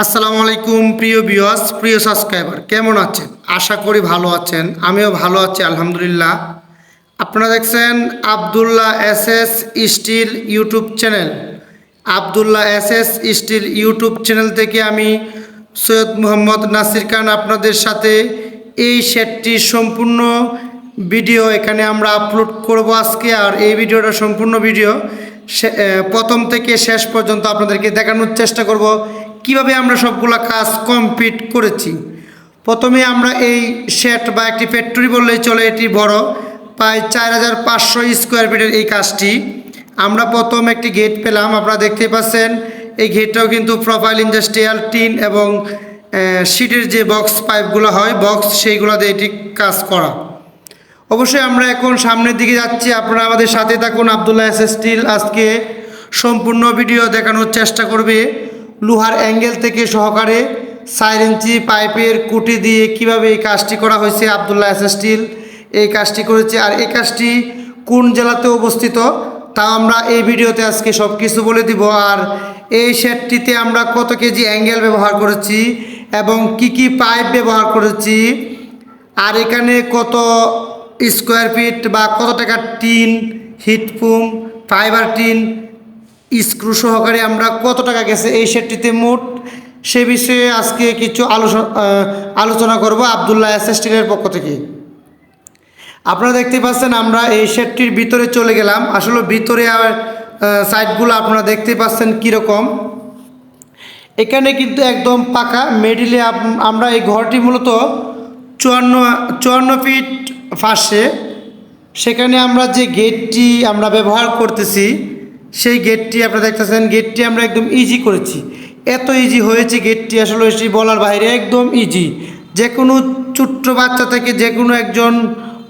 আসসালামু আলাইকুম প্রিয় ভিউয়ার্স, প্রিয় সাবস্ক্রাইবার, কেমন আছেন? আশা করি ভালো আছেন। আমিও ভালো আছি আলহামদুলিল্লাহ। আপনারা দেখছেন Abdullah SS still YouTube channel. Abdullah SS still YouTube channel থেকে আমি সৈয়দ মোহাম্মদ নাসির খান আপনাদের সাথে এই সেটটির সম্পূর্ণ ভিডিও এখানে আমরা আপলোড করব আজকে। আর এই ভিডিওটা সম্পূর্ণ ভিডিও প্রথম থেকে শেষ পর্যন্ত আপনাদেরকে দেখানোর চেষ্টা করব কিভাবে আমরা সবগুলা কাজ কমপ্লিট করেছি। প্রথমে আমরা এই শেড বা একটি ফ্যাক্টরি বললেই চলে, এটি বড় প্রায় 4500 স্কোয়ার ফিটের এই কাজটি। আমরা প্রথম একটি গেট পেলাম, আপনারা দেখতেই পাচ্ছেন। এই গেটটাও কিন্তু প্রোফাইল ইন্ডাস্ট্রিয়াল টিন এবং শিটের যে বক্স পাইপগুলো হয় বক্স, সেইগুলো দিয়ে এটি কাজ করা। অবশ্যই আমরা এখন সামনের দিকে যাচ্ছি, আপনারা আমাদের সাথে থাকুন। আব্দুল্লাহ এসএস স্টিল আজকে সম্পূর্ণ ভিডিও দেখানোর চেষ্টা করবে লোহার অ্যাঙ্গেল থেকে সহকারে 4 ইঞ্চি পাইপের কুটি দিয়ে কিভাবে এই কাজটি করা হয়েছে। আব্দুল্লাহ এসএস স্টিল এই কাজটি করেছে। আর এই কাজটি কোন জেলাতে অবস্থিত তা আমরা এই ভিডিওতে আজকে সব কিছু বলে দিব। আর এই শেডটিতে আমরা কত কেজি অ্যাঙ্গেল ব্যবহার করেছি এবং কি কি পাইপ ব্যবহার করেছি, আর এখানে কত স্কোয়ার ফিট বা কত টাকা টিন, হিটপুম, ফাইবার টিন, স্ক্রু সহকারে আমরা কত টাকা গেছে এই শেডটিতে মোট, সে বিষয়ে আজকে কিছু আলোচনা করব আব্দুল্লাহ এসএস স্টিলের পক্ষ থেকে। আপনারা দেখতে পাচ্ছেন আমরা এই শেডটির ভিতরে চলে গেলাম। আসলে ভিতরে সাইডগুলো আপনারা দেখতে পাচ্ছেন কীরকম। এখানে কিন্তু একদম পাকা মিডিলে আমরা এই ঘরটি মূলত 54 ফিট ফাঁসে। সেখানে আমরা যে গেটটি আমরা ব্যবহার করতেছি সেই গেটটি আপনারা দেখতেছেন, গেটটি আমরা একদম ইজি করেছি। এত ইজি হয়েছে গেটটি, আসলে এটি বলার বাইরে, একদম ইজি। যে কোনো ছোট্ট বাচ্চা থেকে যে কোনো একজন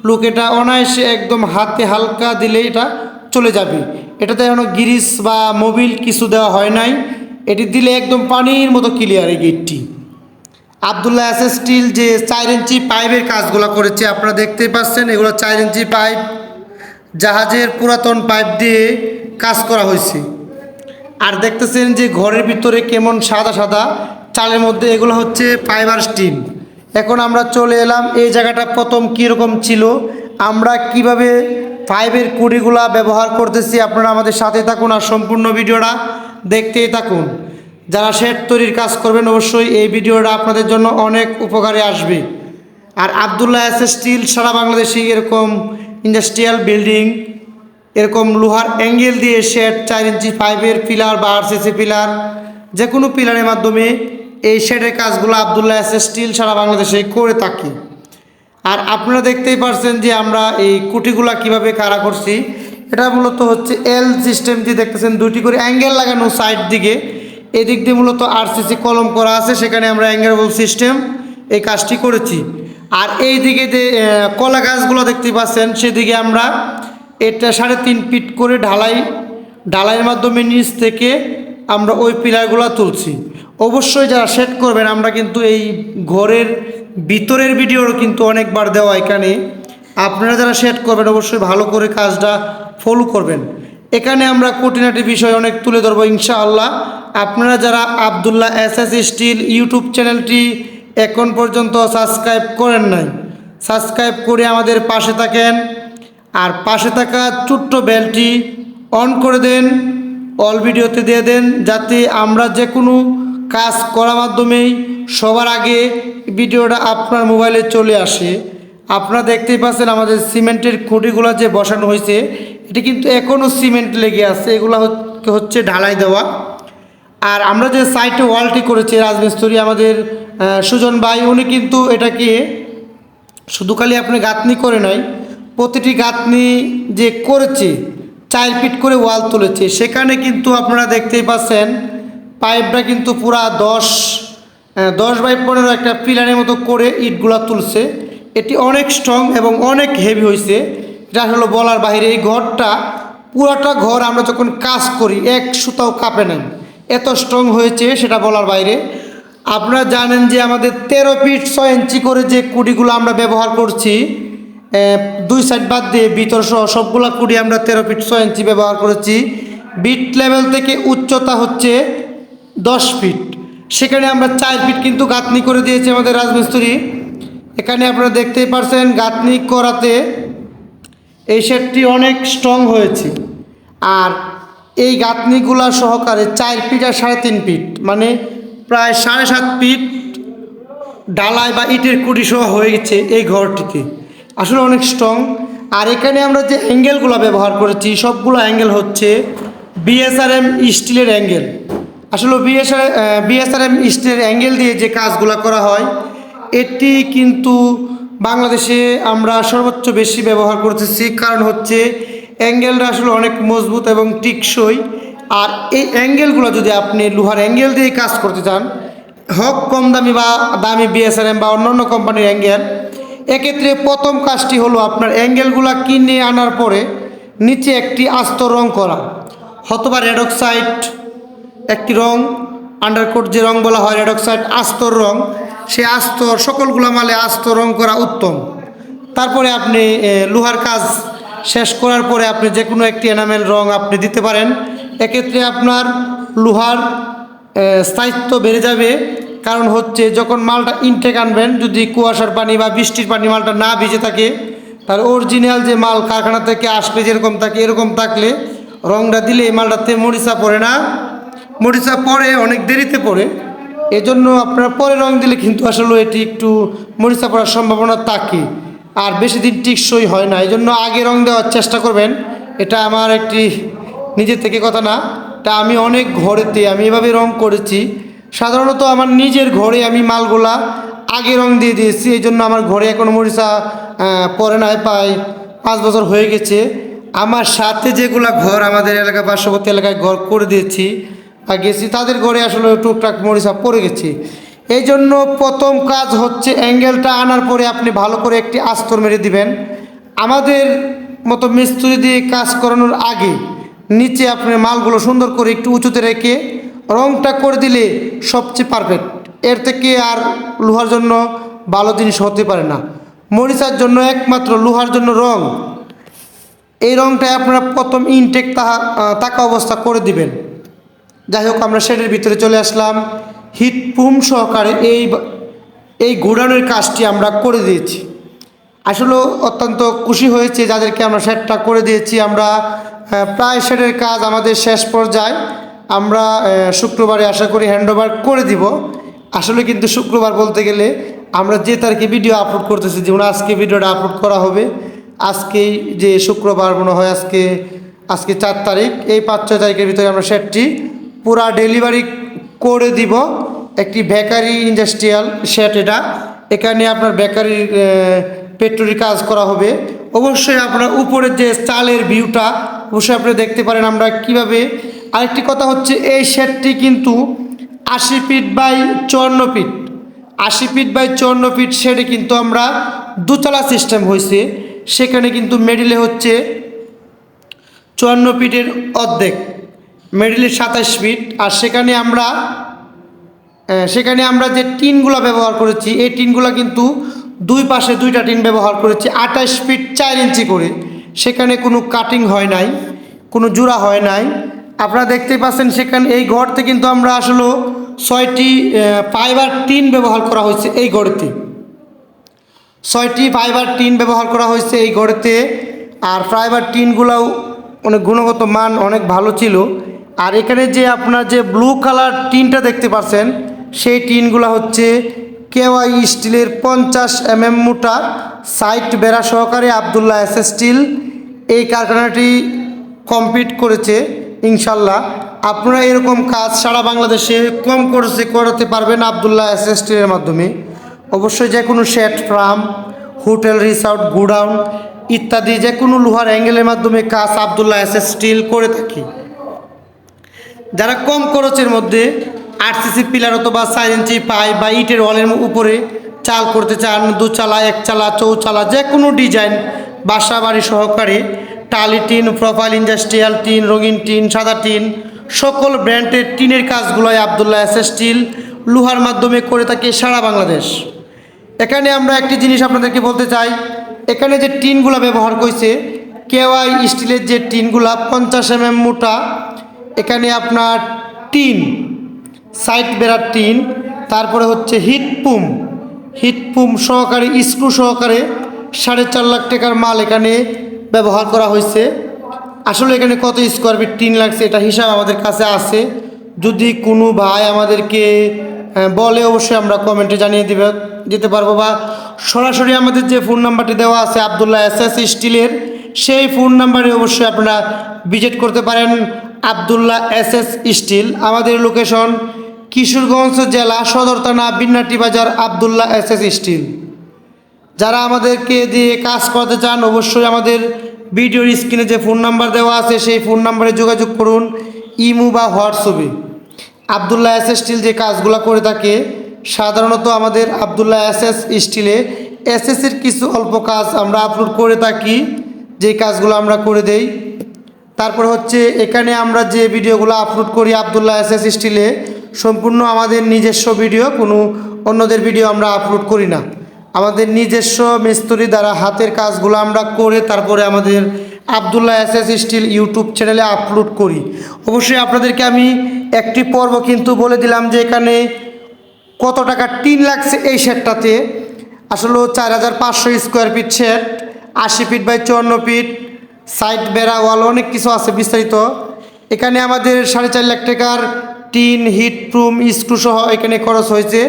লোক এটা অনায়াসে একদম হাতে হালকা দিলে এটা চলে যাবে। এটাতে এখনো গিরিস বা মোবিল কিছু দেওয়া হয় নাই, এটি দিলে একদম পানির মতো ক্লিয়ার এই গেটটি। আব্দুল্লাহ এসএস স্টিল যে 4 ইঞ্চি পাইপের কাজগুলো করেছে আপনারা দেখতেই পাচ্ছেন। এগুলো 4 ইঞ্চি পাইপ, জাহাজের পুরাতন পাইপ দিয়ে কাজ করা হয়েছে। আর দেখতেছেন যে ঘরের ভিতরে কেমন সাদা সাদা চালের মধ্যে, এগুলো হচ্ছে ফাইবার স্টিল। এখন আমরা চলে এলাম এই জায়গাটা প্রথম কীরকম ছিল, আমরা কিভাবে পাইপের কুড়িগুলা ব্যবহার করতেছি। আপনারা আমাদের সাথে থাকুন আর সম্পূর্ণ ভিডিওটা দেখতেই থাকুন। যারা শেড তৈরির কাজ করবেন অবশ্যই এই ভিডিওটা আপনাদের জন্য অনেক উপকারে আসবে। আর আব্দুল্লাহ এসএস স্টিল সারা বাংলাদেশে এরকম ইন্ডাস্ট্রিয়াল বিল্ডিং, এরকম লোহার অ্যাঙ্গেল দিয়ে শেড 4 ইঞ্চি পাইপের পিলার বা আরসিসি পিলার, যে কোনো পিলারের মাধ্যমে এই শেডের কাজগুলো আব্দুল্লাহ এসএস স্টিল সারা বাংলাদেশে করে থাকি। আর আপনারা দেখতেই পারছেন যে আমরা এই কুটিগুলা কিভাবে কারা করছি। এটা মূলত হচ্ছে এল সিস্টেম দিয়ে দেখতেছেন, 2টি করে অ্যাঙ্গেল লাগানো সাইড দিকে। এদিক দিয়ে মূলত আরসিসি কলম করা আছে, সেখানে আমরা অ্যাঙ্গেল সিস্টেম এই কাজটি করেছি। আর এই দিকে যে কলা গাছগুলো দেখতে পাচ্ছেন সেদিকে আমরা এটা 3.5 ফিট করে ঢালাইয়ের মাধ্যমে নিচ থেকে আমরা ওই পিলারগুলো তুলছি। অবশ্যই যারা সেট করবেন, আমরা কিন্তু এই ঘরের ভিতরের ভিডিওর কিন্তু অনেকবার দেওয়া, এখানে আপনারা যারা সেট করবেন অবশ্যই ভালো করে কাজটা ফলো করবেন। এখানে আমরা খুঁটিনাটি বিষয় অনেক তুলে ধরবো ইনশাআল্লাহ। আপনারা যারা আব্দুল্লাহ এসএস স্টিল ইউটিউব চ্যানেলটি এখন পর্যন্ত সাবস্ক্রাইব করেন নাই, সাবস্ক্রাইব করে আমাদের পাশে থাকেন। আর পাশে থাকা ছোট্ট বেলটি অন করে দেন, অল ভিডিওতে দিয়ে দেন, যাতে আমরা যে কোনো কাজ করার মাধ্যমেই সবার আগে ভিডিওটা আপনার মোবাইলে চলে আসে। আপনারা দেখতেই পাচ্ছেন আমাদের সিমেন্টের খুঁটিগুলো যে বসানো হয়েছে, এটি কিন্তু এখনও সিমেন্ট লেগে আছে, এগুলো হচ্ছে ঢালাই দেওয়া। আর আমরা যে সাইডে ওয়ালটি করেছি রাজমিস্ত্রি আমাদের সুজন ভাই, উনি কিন্তু এটাকে শুধু খালি আপনি গাঁথনি করে নয়, প্রতিটি গাঁথনি যে করেছে 4 ফিট করে ওয়াল তুলেছে। সেখানে কিন্তু আপনারা দেখতেই পাচ্ছেন পাইপটা কিন্তু পুরা 10 বাই 15 একটা পিলারের মতো করে ইটগুলা তুলছে। এটি অনেক স্ট্রং এবং অনেক হেভি হয়েছে, এটা হলো বলার বাইরে। এই ঘরটা পুরাটা ঘর আমরা যখন কাজ করি এক সুতাও কাঁপে নাই, এত স্ট্রং হয়েছে সেটা বলার বাইরে। আপনারা জানেন যে আমাদের 13 ফিট 6 ইঞ্চি করে যে কুড়িগুলো আমরা ব্যবহার করছি, 2 সাইড বাদ দিয়ে ভিতর সহ সবগুলা কুড়ি আমরা 13 ফিট 6 ইঞ্চি ব্যবহার করেছি। বিট লেভেল থেকে উচ্চতা হচ্ছে 10 ফিট। সেখানে আমরা 4 ফিট কিন্তু গাঁথনি করে দিয়েছি আমাদের রাজমিস্ত্রি। এখানে আপনারা দেখতেই পারছেন গাঁথনি করাতে এই শেডটি অনেক স্ট্রং হয়েছে। আর এই গাঁথনিগুলা সহকারে 4 ফিট আর 3.5 ফিট মানে প্রায় 7.5 ফিট ঢালাই বা ইটের কুড়ি সহ হয়ে গেছে এই ঘরটিতে, আসলে অনেক স্ট্রং। আর এখানে আমরা যে অ্যাঙ্গেলগুলো ব্যবহার করেছি সবগুলো অ্যাঙ্গেল হচ্ছে বিএসআরএম স্টিলের অ্যাঙ্গেল। আসলে বিএসআরএম স্টিলের অ্যাঙ্গেল দিয়ে যে কাজগুলো করা হয় এটি কিন্তু বাংলাদেশে আমরা সর্বোচ্চ বেশি ব্যবহার করতেছি, কারণ হচ্ছে অ্যাঙ্গেলটা আসলে অনেক মজবুত এবং টিকসই। আর এই অ্যাঙ্গেলগুলো যদি আপনি লোহার অ্যাঙ্গেল দিয়ে কাজ করতে চান, হোক কম দামি বা দামি বিএসআরএম বা অন্যান্য কোম্পানির অ্যাঙ্গেল, এক্ষেত্রে প্রথম কাজটি হলো আপনার অ্যাঙ্গেলগুলো কিনে আনার পরে নিচে একটি আস্ত রং করা, অথবা রেড অক্সাইড একটি রং, আন্ডারকোট যে রং বলা হয় রেড অক্সাইড আস্তর রং, সে আস্তর সকলগুলো মালে আস্ত রং করা উত্তম। তারপরে আপনি লোহার কাজ শেষ করার পরে আপনি যে কোনো একটি এনামেল রং আপনি দিতে পারেন। এক্ষেত্রে আপনার লোহার স্থায়িত্ব বেড়ে যাবে, কারণ হচ্ছে যখন মালটা ইনটেক আনবেন যদি কুয়াশার পানি বা বৃষ্টির পানি মালটা না ভিজে থাকে, তার অরিজিনাল যে মাল কারখানা থেকে আসলে যেরকম থাকে এরকম থাকলে রংটা দিলে এই মালটাতে মরিচা পড়ে না, মরিচা পড়ে অনেক দেরিতে পড়ে। এজন্য আপনার পরে রং দিলে কিন্তু আসলে এটি একটু মরিচা পড়ার সম্ভাবনা থাকে আর বেশি দিন টিকসই হয় না। এই জন্য আগে রং দেওয়ার চেষ্টা করবেন। এটা আমার একটি নিজের থেকে কথা না, তা আমি অনেক ঘরেতে আমি এভাবে রং করেছি। সাধারণত আমার নিজের ঘরে আমি মালগুলা আগে রং দিয়ে দিয়েছি, এই জন্য আমার ঘরে এখনও মরিচা পড়ে নাই, প্রায় 5 বছর হয়ে গেছে। আমার সাথে যেগুলা ঘর আমাদের এলাকা পার্শ্ববর্তী এলাকায় ঘর করে দিয়েছি বা গেছি, তাদের ঘরে আসলে টুকটাক মরিচা পড়ে গেছে। এই জন্য প্রথম কাজ হচ্ছে অ্যাঙ্গেলটা আনার পরে আপনি ভালো করে একটি আস্তর মেরে দিবেন। আমাদের মতো মিস্ত্রি দিয়ে কাজ করানোর আগে নিচে আপনি মালগুলো সুন্দর করে একটু উঁচুতে রেখে রংটা করে দিলে সবচেয়ে পারফেক্ট। এর থেকে আর লোহার জন্য ভালো জিনিস হতে পারে না। মরিচার জন্য একমাত্র লোহার জন্য রং, এই রংটা আপনারা প্রথম ইনটেক তাকা অবস্থা করে দিবেন। যাই হোক, আমরা শেডের ভিতরে চলে আসলাম। হিট পুম সহকারে এই গোডাউনের কাজটি আমরা করে দিয়েছি। আসলে অত্যন্ত খুশি হয়েছে যাদেরকে আমরা শেডটা করে দিয়েছি। আমরা প্রায় শেডের কাজ আমাদের শেষ পর্যায়ে, আমরা শুক্রবারে আশা করি হ্যান্ডওভার করে দিব। আসলে কিন্তু শুক্রবার বলতে গেলে আমরা যে তারিখে ভিডিও আপলোড করতেছি, যেমন আজকে ভিডিওটা আপলোড করা হবে, আজকেই যে শুক্রবার মনে হয় আজকে 4 তারিখ, এই 5-6 তারিখের ভিতরে আমরা শেডটি পুরা ডেলিভারি করে দিব। একটি বেকারি ইন্ডাস্ট্রিয়াল শেড এটা, এখানে আপনার বেকারির পেট্রোলির কাজ করা হবে। অবশ্যই আপনার উপরের যে চালের ভিউটা অবশ্যই আপনি দেখতে পারেন আমরা কিভাবে। আরেকটি কথা হচ্ছে এই শেডটি কিন্তু 80 feet by 54 feet, 80 feet by 54 feet শেডে কিন্তু আমরা দুতলা সিস্টেম হয়েছে। সেখানে কিন্তু মিডিলে হচ্ছে 54 ফিটের অর্ধেক, মিডিলে 27 ফিট। আর সেখানে আমরা যে টিনগুলো ব্যবহার করেছি এই টিনগুলো কিন্তু দুই পাশে 2টা টিন ব্যবহার করেছি 28 ফিট 4 ইঞ্চি করে। সেখানে কোনো কাটিং হয় নাই, কোনো জোড়া হয় নাই। আপনারা দেখতেই পাচ্ছেন সেখানে এই ঘরতে কিন্তু আমরা আসলে 6টি ফাইবার টিন ব্যবহার করা হয়েছে। এই ঘরতে 6টি ফাইবার টিন ব্যবহার করা হয়েছে এই ঘরেতে। আর ফাইবার টিনগুলোও অনেক গুণগত মান অনেক ভালো ছিল। আর এখানে যে আপনার যে ব্লু কালার টিনটা দেখতে পাচ্ছেন সেই টিনগুলো হচ্ছে কেওয়াই স্টিলের 50 mm মোটা সাইড বেড়া সহকারে আবদুল্লাহ এস স্টিল এই কারখানাটি কমপ্লিট করেছে। ইনশাল্লাহ আপনারা এরকম কাজ সারা বাংলাদেশে কম খরচে করাতে পারবেন আবদুল্লাহ এস স্টিলের মাধ্যমে। অবশ্যই যে কোনো shed farm, hotel, resort, godown ইত্যাদি যে কোনো লোহার অ্যাঙ্গেলের মাধ্যমে কাজ আবদুল্লাহ এস স্টিল করে থাকি। যারা কম খরচের মধ্যে আরসিসি পিলার অথবা 4 ইঞ্চি পাইপ বা ইটের ওয়ালের উপরে চাল করতে চান, 2 চালা, 1 চালা, 4 চালা যে কোনো ডিজাইন বাসা বাড়ি সহকারে টালি টিন, প্রোফাইল ইন্ডাস্ট্রিয়াল টিন, রঙিন টিন, সাদা টিন সকল ব্র্যান্ডের টিনের কাজগুলোই আবদুল্লাহ এস স্টিল লোহার মাধ্যমে করে থাকে সারা বাংলাদেশ। এখানে আমরা একটি জিনিস আপনাদেরকে বলতে চাই, এখানে যে টিনগুলো ব্যবহার করেছে কেওয়াই স্টিলের যে টিনগুলা 50 mm মোটা, এখানে আপনার টিন সাইড বেড়ার টিন, তারপরে হচ্ছে হিটপুম সহকারে স্ক্রু সহকারে 4.5 লাখ টাকার মাল এখানে ব্যবহার করা হয়েছে। আসলে এখানে কত স্কোয়ার ফিট টিন লাগছে এটা হিসাব আমাদের কাছে আছে, যদি কোনো ভাই আমাদেরকে বলে অবশ্যই আমরা কমেন্টে জানিয়ে দিতে পারবো, বা সরাসরি আমাদের যে ফোন নাম্বারটি দেওয়া আছে আবদুল্লাহ এসএস স্টিলের, সেই ফোন নাম্বারে অবশ্যই আপনারা ভিজিট করতে পারেন। আবদুল্লাহ এসএস স্টিল, আমাদের লোকেশন কিশোরগঞ্জ জেলা সদর থানা বিন্নাটি বাজার, আবদুল্লাহ এসএস স্টিল। যারা আমাদেরকে দিয়ে কাজ করতে চান অবশ্যই আমাদের ভিডিওর স্ক্রিনে যে ফোন নাম্বার দেওয়া আছে সেই ফোন নাম্বারে যোগাযোগ করুন, ইমো বা হোয়াটসঅ্যাপে। আবদুল্লাহ এসএস স্টিল যে কাজগুলো করে থাকে সাধারণত আমাদের আবদুল্লাহ এসএস স্টিলে এসএসের কিছু অল্প কাজ আমরা আপলোড করে থাকি, যে কাজগুলো আমরা করে দেই। তারপর হচ্ছে এখানে আমরা যে ভিডিওগুলো আপলোড করি আবদুল্লাহ এসএস স্টিলে সম্পূর্ণ আমাদের নিজস্ব ভিডিও, কোনো অন্যদের ভিডিও আমরা আপলোড করি না। আমাদের নিজস্ব মিস্ত্রি দ্বারা হাতের কাজগুলো আমরা করে তারপরে আমাদের আবদুল্লাহ এসএস স্টিল ইউটিউব চ্যানেলে আপলোড করি। অবশ্যই আপনাদেরকে আমি একটি পর্ব কিন্তু বলে দিলাম যে এখানে কত টাকা টিন লাগছে এই শেডটাতে। আসলে 4500 square feet shed, 80 feet by 54 feet, side বেড়া ওয়াল অনেক কিছু আছে বিস্তারিত। এখানে আমাদের 4.5 লাখ টাকার টিন হিটপ্রুম স্ক্রু সহ এখানে খরচ হয়েছে,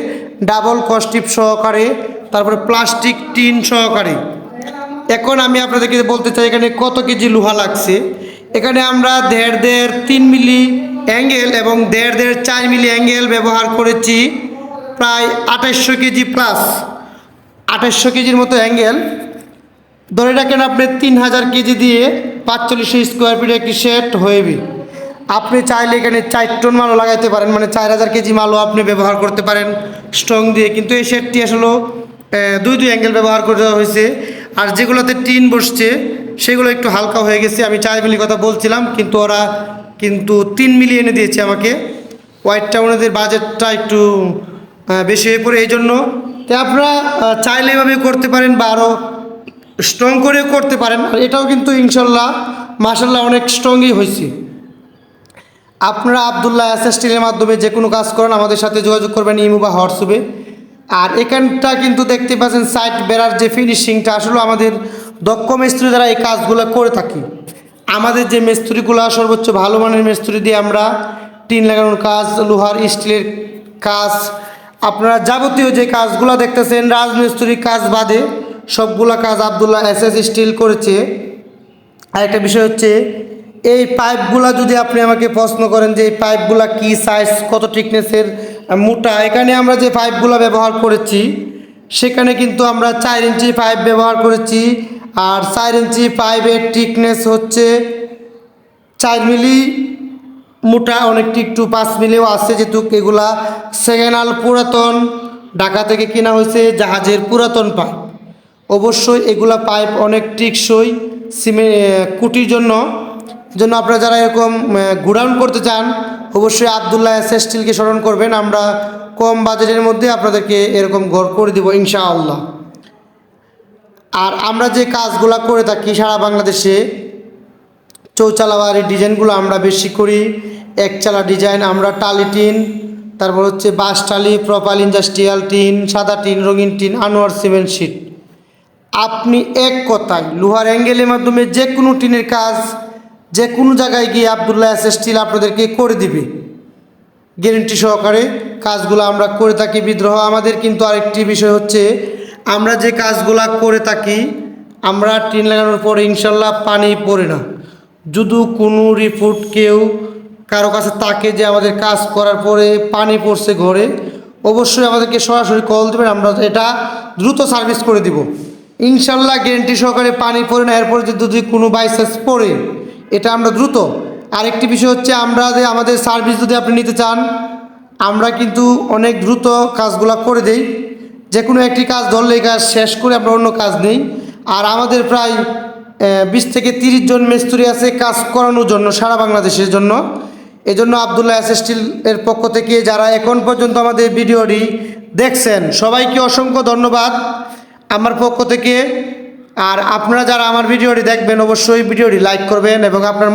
ডাবল কস্টিপ সহকারে, তারপরে প্লাস্টিক টিন সহকারে। এখন আমি আপনাদেরকে বলতে চাই এখানে কত কেজি লোহা লাগছে। এখানে আমরা 1.5 3 মিলি অ্যাঙ্গেল এবং 1.5 4 মিলি অ্যাঙ্গেল ব্যবহার করেছি, প্রায় 2800 কেজি প্লাস 2800 কেজির মতো অ্যাঙ্গেল। ধরে রাখেন আপনি 3000 কেজি দিয়ে 4500 স্কোয়ার ফিট একটি সেট হয়েবে। আপনি চাইলে এখানে 4 টন মালও লাগাইতে পারেন, মানে 4000 কেজি মালও আপনি ব্যবহার করতে পারেন স্ট্রং দিয়ে। কিন্তু এই সেটটি আসলে দুই অ্যাঙ্গেল ব্যবহার করে দেওয়া হয়েছে, আর যেগুলোতে টিন বসছে সেগুলো একটু হালকা হয়ে গেছে। আমি 4 মিলি কথা বলছিলাম কিন্তু ওরা 3 মিলি এনে দিয়েছে আমাকে। ওয়াইটটা ওনাদের বাজেটটা একটু বেশি হয়ে পড়ে, এই জন্য। তো আপনারা চাইলে এভাবে করতে পারেন বা আরও স্ট্রং করেও করতে পারেন। আর এটাও কিন্তু ইনশাল্লাহ মাশাল্লাহ অনেক স্ট্রংই হয়েছে। আপনারা আবদুল্লাহ এসএস স্টিলের মাধ্যমে যে কোনো কাজ করেন আমাদের সাথে যোগাযোগ করবেন ইমো বা হোয়াটসঅ্যাপে। আর এখানটা কিন্তু দেখতে পাচ্ছেন সাইড বেড়ার যে ফিনিশিংটা, আসলে আমাদের দক্ষ মিস্ত্রি দ্বারা এই কাজগুলো করে থাকি। আমাদের যে মিস্ত্রিগুলো সর্বোচ্চ ভালো মানের মিস্ত্রি দিয়ে আমরা টিন লাগানোর কাজ, লোহার স্টিলের কাজ, আপনারা যাবতীয় যে কাজগুলো দেখতেছেন রাজমিস্ত্রির কাজ বাদে সবগুলা কাজ আবদুল্লাহ এসএস স্টিল করেছে। আর একটা বিষয় হচ্ছে এই পাইপগুলা যদি আপনি আমাকে প্রশ্ন করেন যে এই পাইপগুলা কী সাইজ, কত থিকনেসের, মোটা, এখানে আমরা যে পাইপগুলো ব্যবহার করেছি সেখানে কিন্তু আমরা 4 ইঞ্চি পাইপ ব্যবহার করেছি। আর 4 ইঞ্চি পাইপের থিকনেস হচ্ছে 4 মিলি মোটা, অনেকটি একটু 5 মিলিও আছে, যেহেতু এগুলা সেকেন্ড হ্যান্ড পুরাতন ঢাকা থেকে কেনা হয়েছে জাহাজের পুরাতন পাইপ। অবশ্যই এগুলা পাইপ অনেক টিকসই কুটির জন্য আপনারা যারা এরকম গুডাউন করতে চান অবশ্যই আবদুল্লাহ এসএস স্টিলকে স্মরণ করবেন। আমরা কম বাজেটের মধ্যে আপনাদেরকে এরকম ঘর করে দেব ইনশাআল্লাহ। আর আমরা যে কাজগুলো করে থাকি সারা বাংলাদেশে, চৌচালা বাড়ির ডিজাইনগুলো আমরা বেশি করি, একচালা ডিজাইন আমরা টালি টিন, তারপর হচ্ছে বাঁশ টালি, প্রপাল ইন্ডাস্ট্রিয়াল টিন, সাদা টিন, রঙিন টিন, আনোয়ার সিমেন্ট শিট। আপনি এক কথায় লোহার অ্যাঙ্গেলের মাধ্যমে যে কোনো টিনের কাজ যে কোনো জায়গায় গিয়ে আবদুল্লাহ এসএস স্টিল আপনাদেরকে করে দিবে গ্যারেন্টি সহকারে। কাজগুলো আমরা করে থাকি বিদ্রোহ। আমাদের কিন্তু আরেকটি বিষয় হচ্ছে আমরা যে কাজগুলো করে থাকি আমরা টিন লাগানোর পরে ইনশাল্লাহ পানি পড়ে না। যদি কোনো রিপোর্ট কারো কাছে থাকে যে আমাদের কাজ করার পরে পানি পড়ছে ঘরে, অবশ্যই আমাদেরকে সরাসরি কল দেবেন, আমরা এটা দ্রুত সার্ভিস করে দিব ইনশাল্লাহ, গ্যারেন্টি সহকারে। পানি পড়ে না, এরপরে যদি কোনো বাইচান্স পড়ে এটা আমরা দ্রুত। আরেকটি বিষয় হচ্ছে আমাদের সার্ভিস যদি আপনি নিতে চান আমরা কিন্তু অনেক দ্রুত কাজগুলো করে দেই। যে কোনো একটি কাজ ধরলে এই কাজ শেষ করে আমরা অন্য কাজ নেই। আর আমাদের প্রায় 20 থেকে 30 জন মিস্ত্রি আছে কাজ করানোর জন্য সারা বাংলাদেশের জন্য। এজন্য আবদুল্লাহ এসএস স্টিল এর পক্ষ থেকে যারা এখন পর্যন্ত আমাদের ভিডিওটি দেখছেন সবাইকে অসংখ্য ধন্যবাদ আমার পক্ষ থেকে। আর আপনারা যারা আমার ভিডিওটি দেখবেন অবশ্যই ভিডিওটি লাইক করবেন এবং আপনার